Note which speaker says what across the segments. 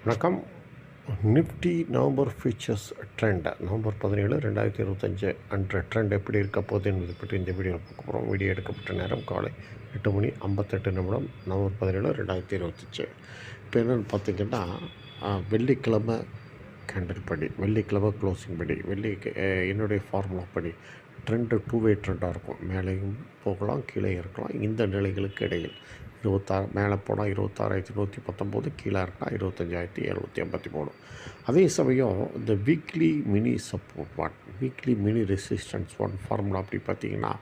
Speaker 1: வணக்கம். Nifty November futures trend November 17 2025 அன்ற trend எப்படி இருக்க போகுது என்பதை பற்றி இந்த வீடியோவில் பார்க்க போகிறோம். வீடியோ எடுக்கப்பட்ட நேரம் காலை 8:58 நவம்பர் 17 2025. இப்போ என்னென்னு பார்த்திங்கன்னா, வெள்ளிக்கிழமை கேண்டில் படி, வெள்ளிக்கிழமை க்ளோசிங் படி, என்னுடைய ஃபார்முலா படி ட்ரெண்டு 2-வே ட்ரெண்டாக இருக்கும். மேலேயும் போகலாம், கீழே இருக்கலாம். இந்த நிலைகளுக்கு இடையில் 26 மேலே போனால் 26,119, கீழே இருக்கா 25,783. அதே சமயம் இந்த weekly mini support one, weekly mini resistance one formula அப்படி பார்த்திங்கன்னா,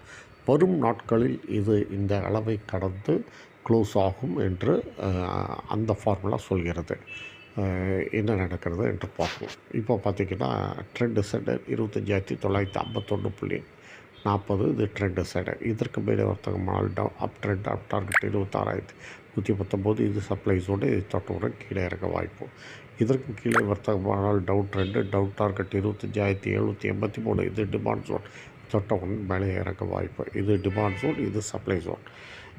Speaker 1: வரும் நாட்களில் இது இந்த அளவை கடந்து க்ளோஸ் ஆகும் என்று அந்த ஃபார்முலா சொல்கிறது. என்ன நடக்கிறது என்று பார்ப்போம். இப்போ பார்த்திங்கன்னா ட்ரெண்டு சென்டர் 25,951.40, இது ட்ரெண்டு சென்டர். இதற்கு மேலே வர்த்தகமானால் அப் ட்ரெண்ட், அப் டார்கெட் 26,119, இது சப்ளை ஜோடு. இது தொட்டவுடன் கீழே இறங்க வாய்ப்பு. இதற்கு கீழே வர்த்தகமானால் டவுன் ட்ரெண்டு, டவுன் டார்கெட் 25,783, இது டிமாண்ட் ஜோன். தொட்டவுடன் மேலே இறங்க வாய்ப்பு. இது டிமாண்ட் ஜோன், இது சப்ளை ஜோன்.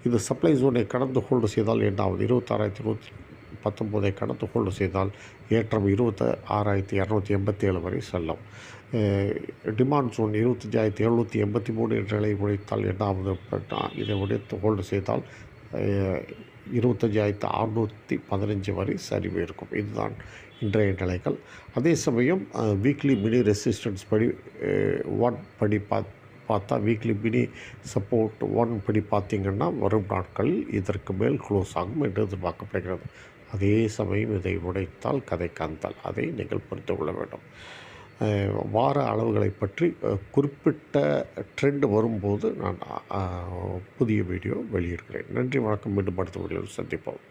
Speaker 1: இது சப்ளை ஜோனை கடந்து ஹோல்டு செய்தால் என்ன ஆகுது? 26,119 கடந்து ஹோல்டு செய்தால் ஏற்றம் 26,287 வரை செல்லும். டிமாண்ட் ஜோன் 25,783 என்ற நிலை உடைத்தால் என்ன ஆகுது? இதை உடைத்து ஹோல்டு செய்தால் 25,615 வரை சரிவு இருக்கும். இதுதான் இன்றைய நிலைகள். அதே சமயம் வீக்லி மினி ரெசிஸ்டன்ஸ் படி ஒன் படி பார்த்தா, வீக்லி மினி சப்போர்ட் ஒன் படி பார்த்திங்கன்னா, வரும் நாட்களில் இதற்கு மேல் க்ளோஸ் ஆகும் என்று எதிர்பார்க்கப்படுகிறது. அதே சமயம் இதை உடைத்தால் கதை கந்தால், அதை நீங்கள் புரிந்து கொள்ள வேண்டும். வார அளவுகளை பற்றி குறிப்பிட்ட ட்ரெண்ட் வரும்போது நான் புதிய வீடியோ வெளியிடுகிறேன். நன்றி, வணக்கம். மீண்டும் அடுத்த வீடியோவில் சந்திப்போம்.